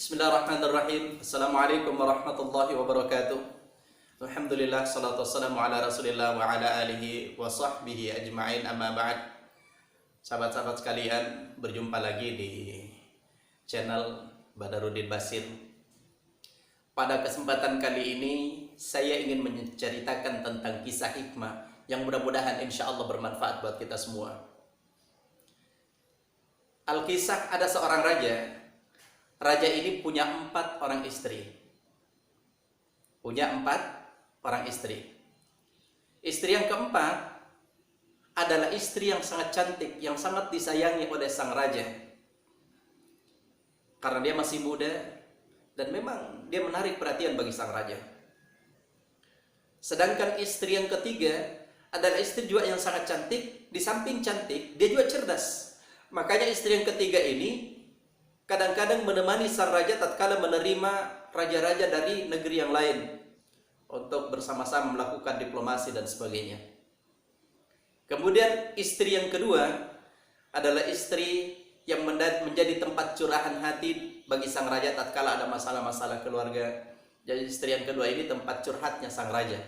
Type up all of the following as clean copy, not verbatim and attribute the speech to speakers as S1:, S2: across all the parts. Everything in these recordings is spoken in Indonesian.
S1: Bismillahirrahmanirrahim. Assalamualaikum warahmatullahi wabarakatuh. Alhamdulillah, salatu wassalamu ala rasulillah wa ala alihi wa sahbihi ajma'in, amma ba'd. Sahabat-sahabat sekalian, berjumpa lagi di channel Badarudin Basir. Pada kesempatan kali ini saya ingin menceritakan tentang kisah hikmah yang mudah-mudahan insya Allah bermanfaat buat kita semua. Al-Kisah, ada seorang raja. Raja ini punya 4 orang istri. Punya 4 orang istri. Istri yang keempat adalah istri yang sangat cantik, yang sangat disayangi oleh sang raja. Karena dia masih muda dan memang dia menarik perhatian bagi sang raja. Sedangkan istri yang ketiga adalah istri juga yang sangat cantik. Di samping cantik, dia juga cerdas. Makanya istri yang ketiga ini kadang-kadang menemani sang raja tatkala menerima raja-raja dari negeri yang lain untuk bersama-sama melakukan diplomasi dan sebagainya. Kemudian istri yang kedua adalah istri yang menjadi tempat curahan hati bagi sang raja tatkala ada masalah-masalah keluarga. Jadi istri yang kedua ini tempat curhatnya sang raja.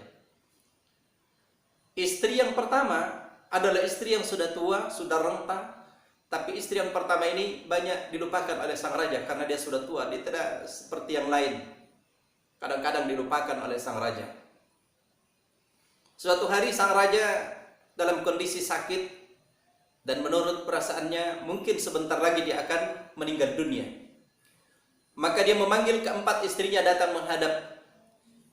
S1: Istri yang pertama adalah istri yang sudah tua, sudah renta. Tapi istri yang pertama ini banyak dilupakan oleh sang raja karena dia sudah tua, dia tidak seperti yang lain. Kadang-kadang dilupakan oleh sang raja. Suatu hari sang raja dalam kondisi sakit dan menurut perasaannya mungkin sebentar lagi dia akan meninggal dunia. Maka dia memanggil keempat istrinya datang menghadap.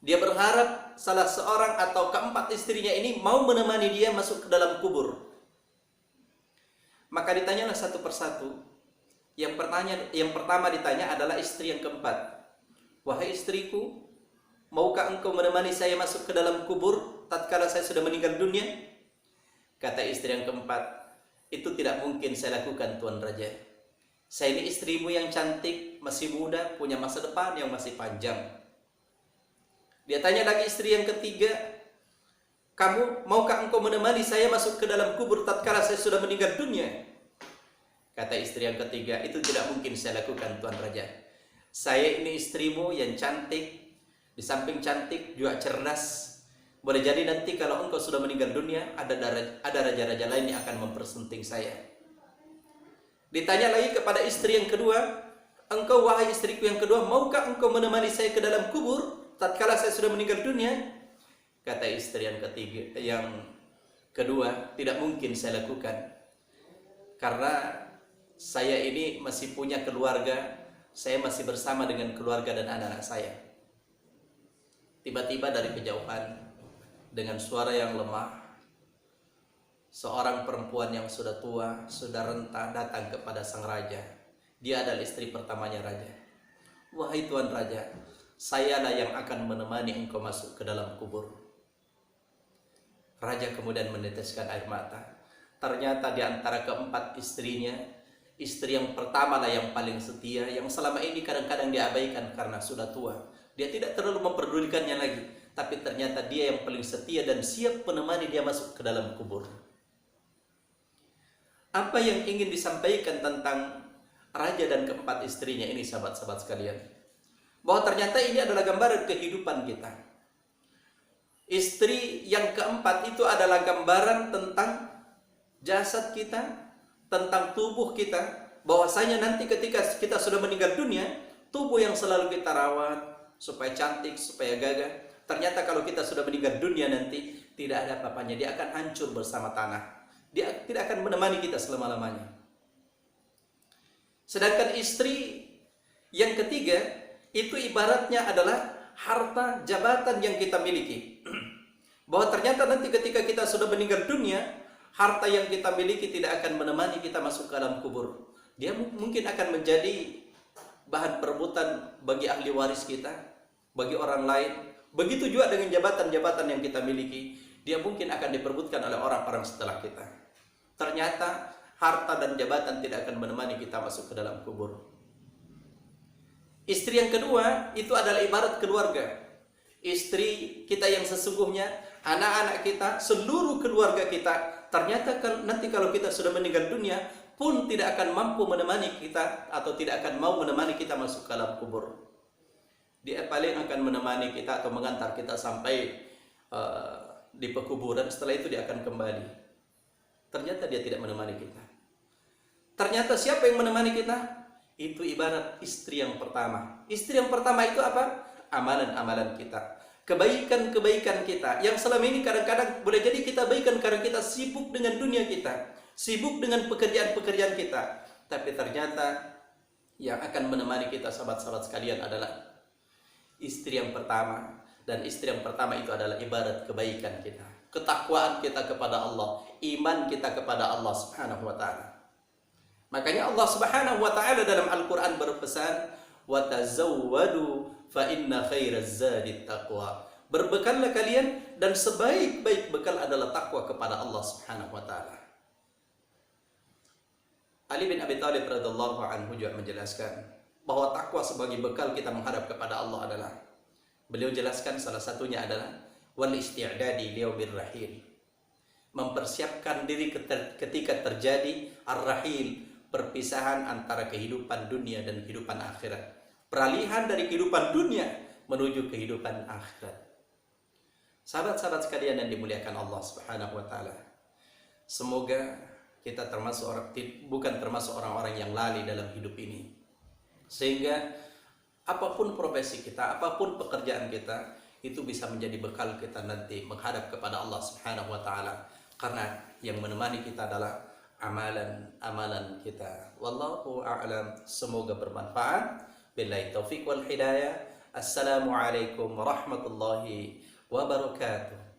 S1: Dia berharap salah seorang atau keempat istrinya ini mau menemani dia masuk ke dalam kubur. Maka ditanyalah satu persatu. Yang pertama ditanya adalah istri yang keempat. Wahai istriku, maukah engkau menemani saya masuk ke dalam kubur tatkala saya sudah meninggal dunia? Kata istri yang keempat, itu tidak mungkin saya lakukan, Tuan Raja. Saya ini istrimu yang cantik, masih muda, punya masa depan yang masih panjang. Dia tanya lagi istri yang ketiga, kamu maukah engkau menemani saya masuk ke dalam kubur tatkala saya sudah meninggal dunia? Kata istri yang ketiga, itu tidak mungkin saya lakukan, Tuan Raja. Saya ini istrimu yang cantik, di samping cantik juga cerdas. Boleh jadi nanti kalau engkau sudah meninggal dunia, ada raja-raja lain yang akan mempersunting saya. Ditanya lagi kepada istri yang kedua, engkau wahai istriku yang kedua, maukah engkau menemani saya ke dalam kubur tatkala saya sudah meninggal dunia? Kata istri yang ketiga, yang kedua, tidak mungkin saya lakukan. Karena saya ini masih punya keluarga, saya masih bersama dengan keluarga dan anak-anak saya. Tiba-tiba dari kejauhan, dengan suara yang lemah, seorang perempuan yang sudah tua, sudah renta datang kepada sang raja. Dia adalah istri pertamanya raja. Wahai Tuan Raja, sayalah yang akan menemani engkau masuk ke dalam kubur. Raja kemudian meneteskan air mata. Ternyata di antara keempat istrinya, istri yang pertama lah yang paling setia, yang selama ini kadang-kadang diabaikan karena sudah tua. Dia tidak terlalu memperdulikannya lagi, tapi ternyata dia yang paling setia dan siap menemani dia masuk ke dalam kubur. Apa yang ingin disampaikan tentang raja dan keempat istrinya ini, sahabat-sahabat sekalian? Bahwa ternyata ini adalah gambaran kehidupan kita. Istri yang keempat itu adalah gambaran tentang jasad kita, tentang tubuh kita. Bahwasanya nanti ketika kita sudah meninggal dunia, tubuh yang selalu kita rawat supaya cantik, supaya gagah, ternyata kalau kita sudah meninggal dunia nanti tidak ada apa-apanya. Dia akan hancur bersama tanah. Dia tidak akan menemani kita selama-lamanya. Sedangkan istri yang ketiga itu ibaratnya adalah harta jabatan yang kita miliki. Bahwa ternyata nanti ketika kita sudah meninggal dunia, harta yang kita miliki tidak akan menemani kita masuk ke dalam kubur. Dia mungkin akan menjadi bahan perebutan bagi ahli waris kita, bagi orang lain. Begitu juga dengan jabatan-jabatan yang kita miliki, dia mungkin akan diperebutkan oleh orang-orang setelah kita. Ternyata harta dan jabatan tidak akan menemani kita masuk ke dalam kubur. Istri yang kedua itu adalah ibarat keluarga. Istri kita yang sesungguhnya, anak-anak kita, seluruh keluarga kita. Ternyata nanti kalau kita sudah meninggal dunia, pun tidak akan mampu menemani kita atau tidak akan mau menemani kita masuk ke alam kubur. Dia paling akan menemani kita atau mengantar kita sampai di pekuburan. Setelah itu dia akan kembali. Ternyata dia tidak menemani kita. Ternyata siapa yang menemani kita? Itu ibarat istri yang pertama. Istri yang pertama itu apa? Amalan-amalan kita, kebaikan-kebaikan kita, yang selama ini kadang-kadang boleh jadi kita baikan karena kita sibuk dengan dunia kita, sibuk dengan pekerjaan-pekerjaan kita. Tapi ternyata yang akan menemani kita sahabat-sahabat sekalian adalah istri yang pertama. Dan istri yang pertama itu adalah ibarat kebaikan kita, ketakwaan kita kepada Allah, iman kita kepada Allah Subhanahu wa taala. Makanya Allah Subhanahu wa taala dalam Al-Qur'an berpesan, "Wa tazawwadu fa inna khairaz zadi taqwa." Berbekallah kalian dan sebaik-baik bekal adalah takwa kepada Allah Subhanahu wa taala. Ali bin Abi Thalib radhiyallahu anhu juga menjelaskan bahwa takwa sebagai bekal kita menghadap kepada Allah adalah, beliau jelaskan salah satunya adalah wal isti'dadi liyaumir rahil. Mempersiapkan diri ketika terjadi ar-rahil, perpisahan antara kehidupan dunia dan kehidupan akhirat. Peralihan dari kehidupan dunia menuju kehidupan akhirat. Sahabat-sahabat sekalian yang dimuliakan Allah Subhanahu wa taala. Semoga kita bukan termasuk orang-orang yang lalai dalam hidup ini. Sehingga apapun profesi kita, apapun pekerjaan kita, itu bisa menjadi bekal kita nanti menghadap kepada Allah Subhanahu wa taala. Karena yang menemani kita adalah amalan-amalan kita. Wallahu a'lam. Semoga bermanfaat. Billahi taufiq wal hidayah. Assalamualaikum warahmatullahi wabarakatuh.